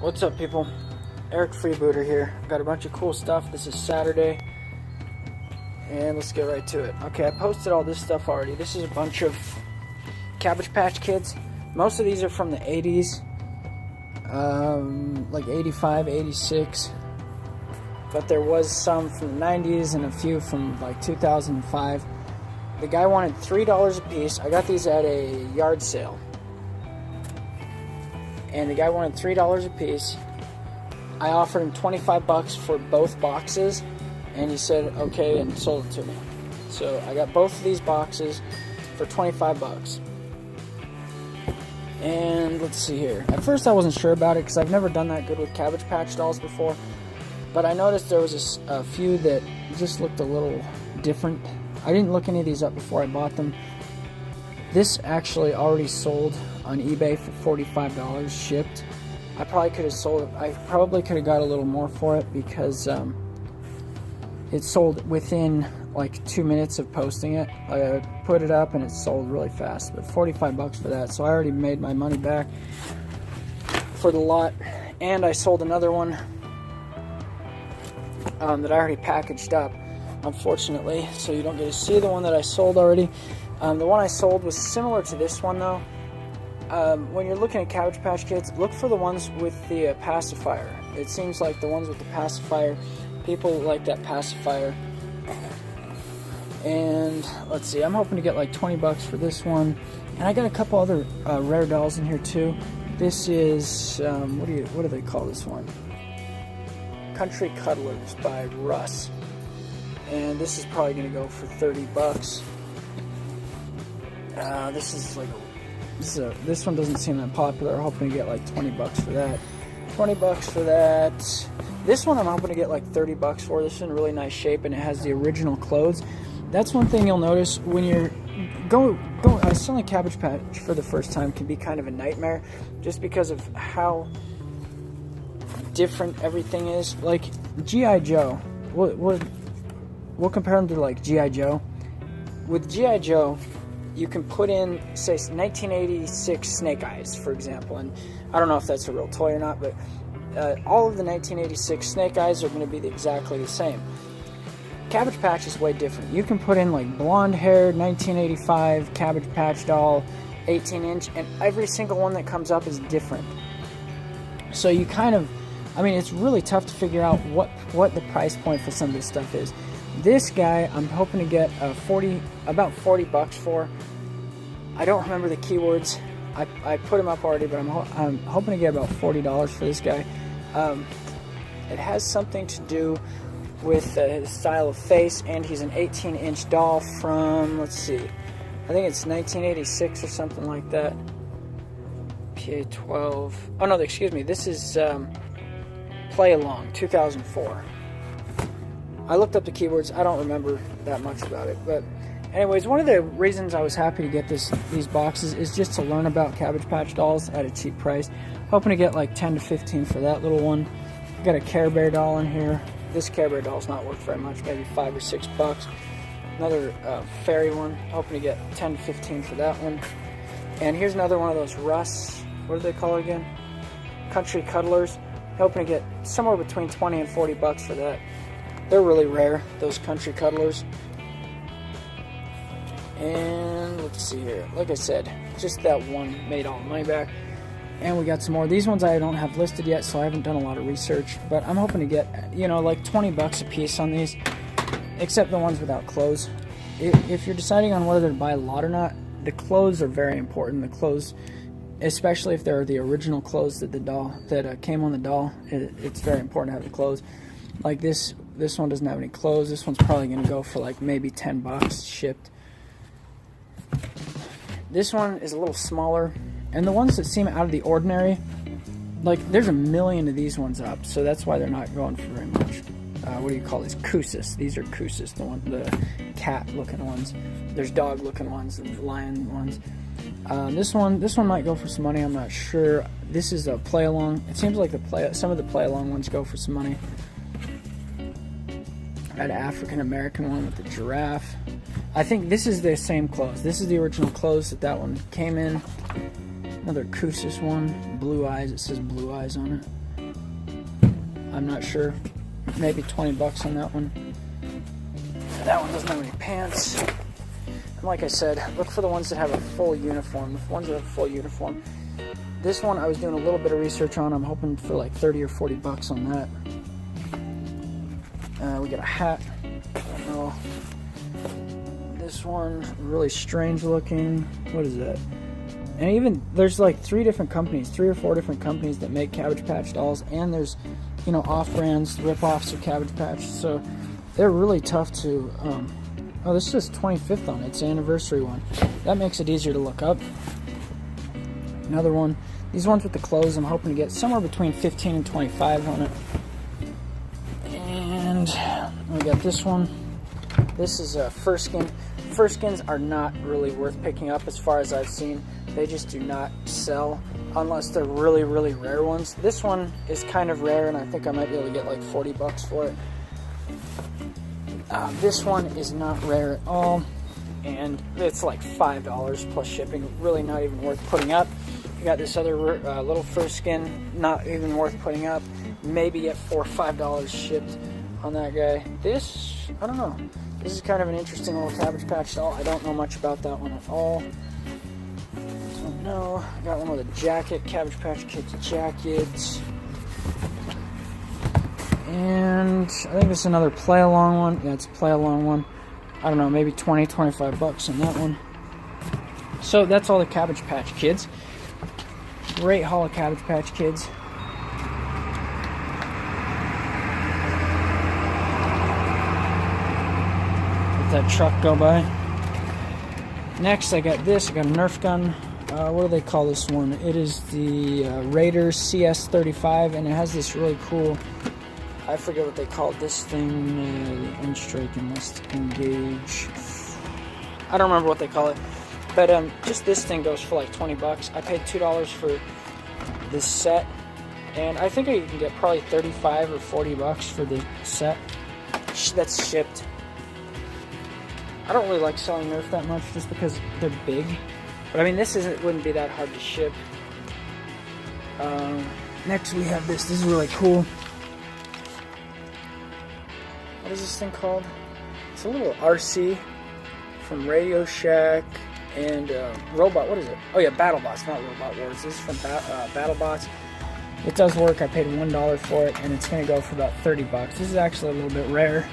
What's up, people? Eric Freebooter here. Got a bunch of cool stuff. This is Saturday, and let's get right to it. Okay, I posted all this stuff already. This is a bunch of Cabbage Patch Kids. Most of these are from the 80s, like 85, 86. But there was some from the 90s and a few from like 2005. The guy wanted $3 a piece. I got these at a yard sale. And the guy wanted $3 a piece. I offered him 25 bucks for both boxes, and he said okay and sold it to me. So I got both of these boxes for 25 bucks. And let's see here. At first I wasn't sure about it because I've never done that good with Cabbage Patch dolls before, but I noticed there was a few that just looked a little different. I didn't look any of these up before I bought them. This actually already sold on eBay for $45 shipped. I probably could have sold it. I probably could have got a little more for it because it sold within like 2 minutes of posting it. I put it up and it sold really fast. But 45 bucks for that, so I already made my money back for the lot. And I sold another one that I already packaged up, unfortunately, so you don't get to see the one that I sold already. The one I sold was similar to this one, though. When you're looking at Cabbage Patch Kids, look for the ones with the pacifier. It seems like the ones with the pacifier, people like that pacifier. And let's see, I'm hoping to get like 20 bucks for this one. And I got a couple other rare dolls in here too. This is what do they call this one? Country Cuddlers by Russ. And this is probably going to go for 30 bucks. This one doesn't seem that popular. I'm hoping to get like 20 bucks for that. 20 bucks for that. This one I'm hoping to get like 30 bucks for. This is in really nice shape and it has the original clothes. That's one thing you'll notice when you're selling Cabbage Patch for the first time can be kind of a nightmare just because of how different everything is. Like G.I. Joe. We'll compare them to like G.I. Joe. With G.I. Joe, you can put in, say, 1986 Snake Eyes, for example, and I don't know if that's a real toy or not, but all of the 1986 Snake Eyes are going to be exactly the same. Cabbage Patch is way different. You can put in like blonde-haired 1985 Cabbage Patch doll, 18-inch, and every single one that comes up is different. So you kind of, I mean, it's really tough to figure out what the price point for some of this stuff is. This guy, I'm hoping to get about 40 bucks for. I don't remember the keywords. I put him up already, but I'm hoping to get about $40 for this guy. It has something to do with his style of face, and he's an 18-inch doll from, let's see, I think it's 1986 or something like that. PA12. Oh no, excuse me. This is Play Along 2004. I looked up the keywords. I don't remember that much about it. But anyways, one of the reasons I was happy to get these boxes is just to learn about Cabbage Patch dolls at a cheap price. Hoping to get like 10 to 15 for that little one. Got a Care Bear doll in here. This Care Bear doll's not worth very much, maybe 5 or 6 bucks. Another fairy one. Hoping to get 10 to 15 for that one. And here's another one of those Russ, what do they call it again? Country Cuddlers. Hoping to get somewhere between 20 and 40 bucks for that. They're really rare, those Country Cuddlers. And let's see here. Like I said, just that one made all the money back. And we got some more. These ones I don't have listed yet, so I haven't done a lot of research. But I'm hoping to get, like 20 bucks a piece on these, except the ones without clothes. If you're deciding on whether to buy a lot or not, the clothes are very important. The clothes, especially if they're the original clothes that came on the doll, it's very important to have the clothes. Like this one doesn't have any clothes. This one's probably going to go for like maybe 10 bucks shipped. This one is a little smaller. And the ones that seem out of the ordinary, like there's a million of these ones up, so that's why they're not going for very much. What do you call these? Koosis. These are Koosis, the cat-looking ones. There's dog-looking ones and lion ones. This one might go for some money. I'm not sure. This is a play-along. It seems like some of the play-along ones go for some money. An African-American one with the giraffe. I think this is the same clothes. This is the original clothes that one came in. Another Koosis one. Blue eyes. It says blue eyes on it. I'm not sure. Maybe 20 bucks on that one. That one doesn't have any pants. And like I said, look for the ones that have a full uniform. The ones that have a full uniform. This one I was doing a little bit of research on. I'm hoping for like 30 or 40 bucks on that. We got a hat. I don't know. This one, really strange looking. What is that? And even there's like 3 or 4 different companies that make Cabbage Patch dolls, and there's, you know, off-brands, rip-offs of Cabbage Patch. So they're really tough to. Oh, this is 25th on it. It's an anniversary one. That makes it easier to look up. Another one. These ones with the clothes, I'm hoping to get somewhere between 15 and 25 on it. And we got this one. This is a fur skin. Fur skins are not really worth picking up as far as I've seen. They just do not sell unless they're really, really rare ones. This one is kind of rare, and I think I might be able to get like 40 bucks for it. This one is not rare at all, and it's like $5 plus shipping. Really not even worth putting up. You got this other little fur skin, not even worth putting up. Maybe get $4 or $5 shipped on that guy. This, I don't know. This is kind of an interesting little Cabbage Patch doll. I don't know much about that one at all. Don't know. I got one with a jacket, Cabbage Patch Kids jacket. And I think this is another play along one. Yeah, it's a play along one. I don't know, maybe 20, 25 bucks on that one. So that's all the Cabbage Patch Kids. Great haul of Cabbage Patch Kids. Let that truck go by. Next, I got this. I got a Nerf gun. What do they call this one? It is the Raider CS35, and it has this really cool. I forget what they call this thing. The Unstrike Enlist Engage. I don't remember what they call it. But just this thing goes for like 20 bucks. I paid $2 for this set, and I think I can get probably 35 or 40 bucks for the set that's shipped. I don't really like selling Nerf that much just because they're big. But I mean, this wouldn't be that hard to ship. Next we have this. This is really cool. What is this thing called? It's a little RC from Radio Shack and Robot. What is it? Oh yeah, BattleBots, not Robot Wars. This is from BattleBots. It does work. I paid $1 for it, and it's going to go for about 30 bucks. This is actually a little bit rare.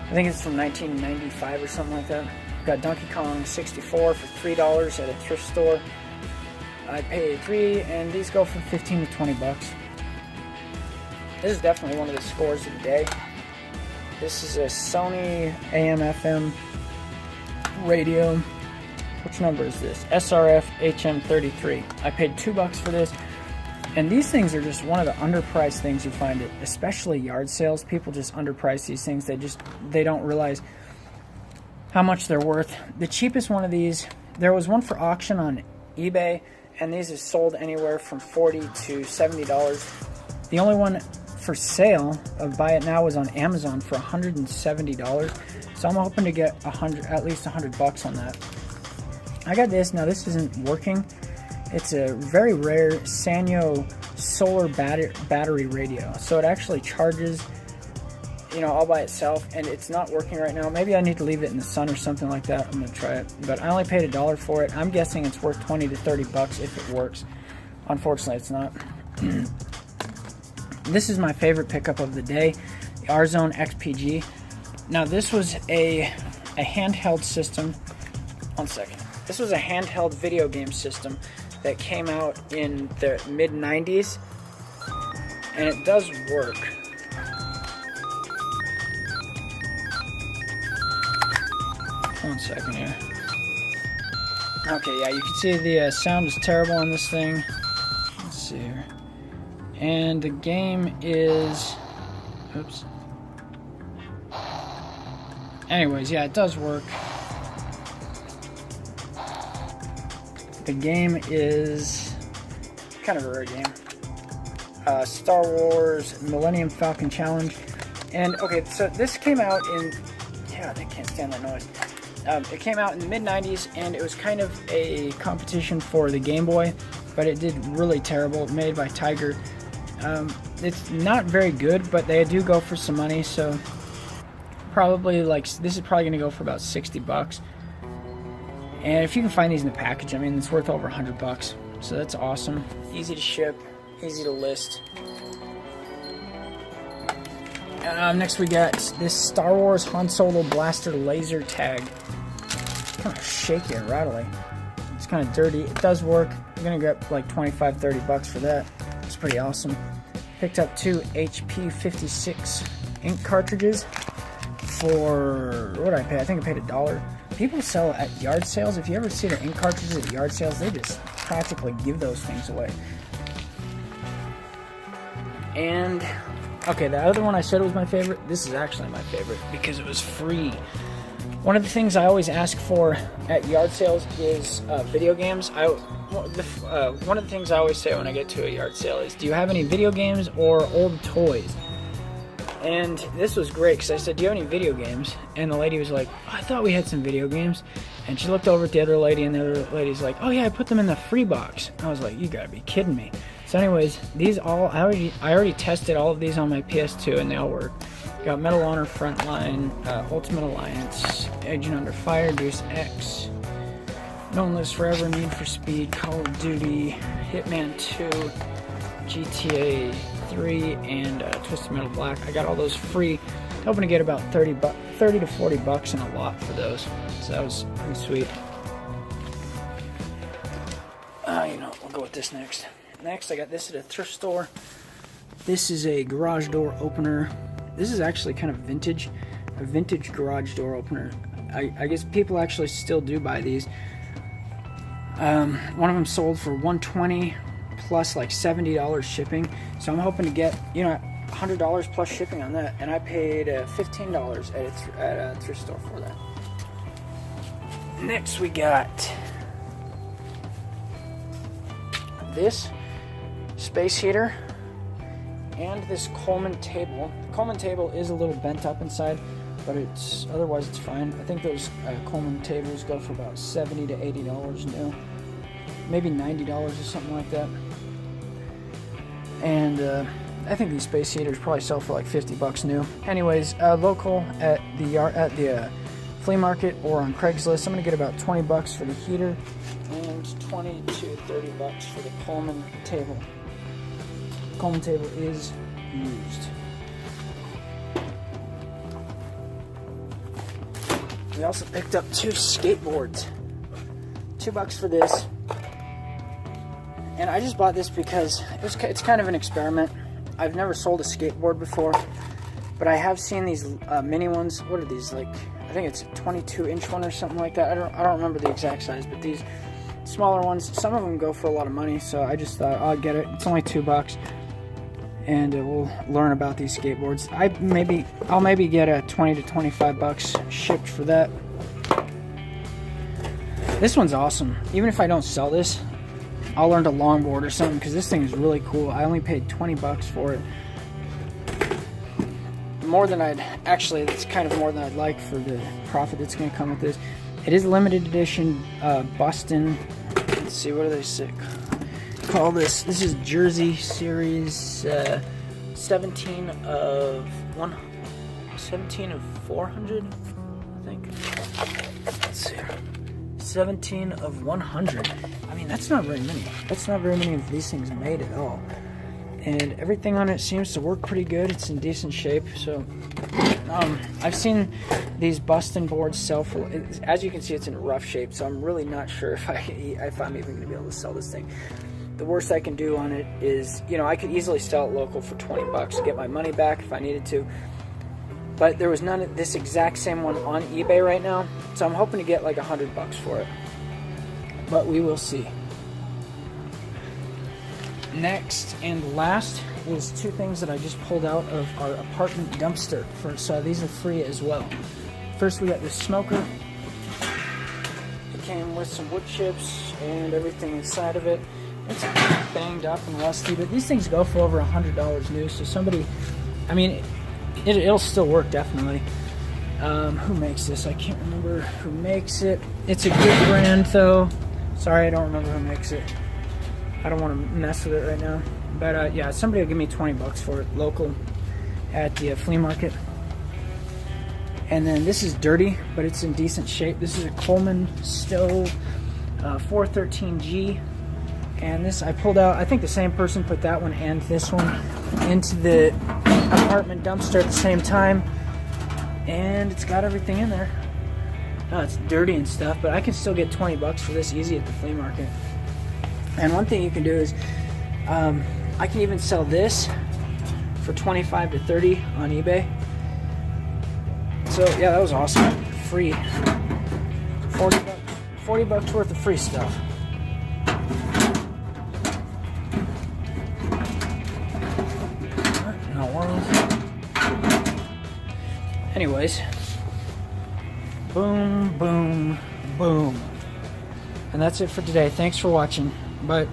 I think it's from 1995 or something like that. Got Donkey Kong 64 for $3 at a thrift store. I paid $3, and these go for 15 to 20 bucks. This is definitely one of the scores of the day. This is a Sony Am FM radio. Which number is this? SRF HM33. I paid $2 for this. And these things are just one of the underpriced things you find it, especially yard sales. People just underprice these things. They don't realize how much they're worth. The cheapest one of these, there was one for auction on eBay, and these are sold anywhere from $40 to $70. The only one for sale of buy it now was on Amazon for $170. So I'm hoping to get at least 100 bucks on that. I got this. Now this isn't working. It's a very rare Sanyo solar battery radio. So it actually charges, you know, all by itself, and it's not working right now. Maybe I need to leave it in the sun or something like that. I'm gonna try it, but I only paid $1 for it. I'm guessing it's worth 20 to 30 bucks if it works. Unfortunately, it's not. This is my favorite pickup of the day, the R-Zone XPG. Now this was a handheld system. One second. This was a handheld video game system that came out in the mid-90s, and it does work. One second here. Okay, yeah, you can see the sound is terrible on this thing. Let's see here. And the game is... Oops. Anyways, yeah, it does work. The game is kind of a rare game. Star Wars Millennium Falcon Challenge. And, okay, so this came out in... Yeah, I can't stand that noise. It came out in the mid-90s, and it was kind of a competition for the Game Boy, but it did really terrible. Made by Tiger. It's not very good, but they do go for some money, so probably like this is probably gonna go for about 60 bucks. And if you can find these in the package, I mean, it's worth over 100 bucks. So that's awesome. Easy to ship, easy to list. Next we got this Star Wars Han Solo blaster laser tag. Kind of shaky and rattling. It's kind of dirty. It does work. I'm gonna get like 25-30 bucks for that. It's pretty awesome. Picked up 2 HP 56 ink cartridges for, what did I pay? I think I paid $1. People sell at yard sales. If you ever see the ink cartridges at yard sales, they just practically give those things away. And okay, the other one I said was my favorite. This is actually my favorite because it was free. One of the things I always ask for at yard sales is video games. One of the things I always say when I get to a yard sale is, do you have any video games or old toys? And this was great because I said, do you have any video games? And the lady was like, oh, I thought we had some video games. And she looked over at the other lady, and the other lady's like, oh yeah, I put them in the free box. I was like, you gotta be kidding me. So anyways, these all, I already tested all of these on my PS2 and they all work. Got Medal of Honor Frontline, Ultimate Alliance, Agent Under Fire, Deus Ex, No One Lives Forever, Need for Speed, Call of Duty, Hitman 2, GTA 3, and Twisted Metal Black. I got all those free. Hoping to get about 30 to 40 bucks in a lot for those. So that was pretty sweet. We'll go with this next. Next, I got this at a thrift store. This is a garage door opener. This is actually kind of vintage, a vintage garage door opener. I guess people actually still do buy these. One of them sold for $120 plus like $70 shipping. So I'm hoping to get, $100 plus shipping on that. And I paid $15 at a thrift store for that. Next we got this space heater and this Coleman table. The Coleman table is a little bent up inside, but otherwise it's fine. I think those Coleman tables go for about $70 to $80 new, maybe $90 or something like that. And I think these space heaters probably sell for like 50 bucks new. Anyways, local at the flea market or on Craigslist, I'm gonna get about 20 bucks for the heater and 20 to 30 bucks for the Coleman table. Coleman table is used. We also picked up 2 skateboards. $2 for this. And I just bought this because it's kind of an experiment. I've never sold a skateboard before, but I have seen these mini ones. What are these, like? I think it's a 22-inch one or something like that. I don't remember the exact size, but these smaller ones, some of them go for a lot of money, so I just thought I'll get it. It's only $2, and we'll learn about these skateboards. I'll maybe get a 20 to 25 bucks shipped for that. This one's awesome. Even if I don't sell this, I'll learn to longboard or something because this thing is really cool. I only paid 20 bucks for it. It's kind of more than I'd like for the profit that's going to come with this. It is limited edition Boston. Let's see, what do they say? Call this. This is Jersey Series 17 of 400, I think. Let's see. 17 of 100. I mean, that's not very many. That's not very many of these things made at all. And everything on it seems to work pretty good. It's in decent shape. So I've seen these Boston boards sell for, as you can see, it's in rough shape. So I'm really not sure if I'm even going to be able to sell this thing. The worst I can do on it is, I could easily sell it local for 20 bucks, get my money back if I needed to. But there was none of this exact same one on eBay right now. So I'm hoping to get like 100 bucks for it. But we will see. Next and last is 2 things that I just pulled out of our apartment dumpster. So these are free as well. First, we got this smoker. It came with some wood chips and everything inside of it. It's banged up and rusty, but these things go for over $100 new. So it'll still work definitely. Who makes this? I can't remember who makes it. It's a good brand though. Sorry, I don't remember who makes it. I don't want to mess with it right now. But yeah, somebody will give me 20 bucks for it, local, at the flea market. And then this is dirty, but it's in decent shape. This is a Coleman stove, 413G. And this I pulled out, I think the same person put that one and this one into the apartment dumpster at the same time. And it's got everything in there. Oh, it's dirty and stuff, but I can still get 20 bucks for this easy at the flea market. And one thing you can do is, I can even sell this for 25 to 30 on eBay. So yeah, that was awesome. Free. 40 bucks worth of free stuff. Not world. Anyways. Boom, boom, boom. And that's it for today. Thanks for watching. Bye.